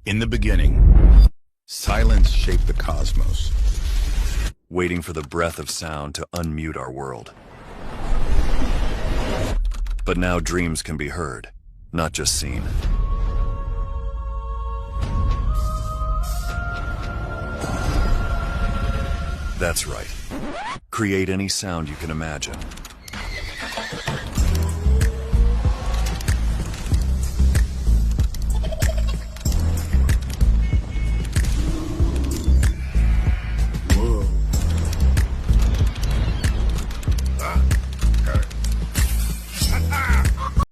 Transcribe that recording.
In the beginning, silence shaped the cosmos. Waiting for the breath of sound to unmute our world. But now dreams can be heard, not just seen. That's right. Create any sound you can imagine.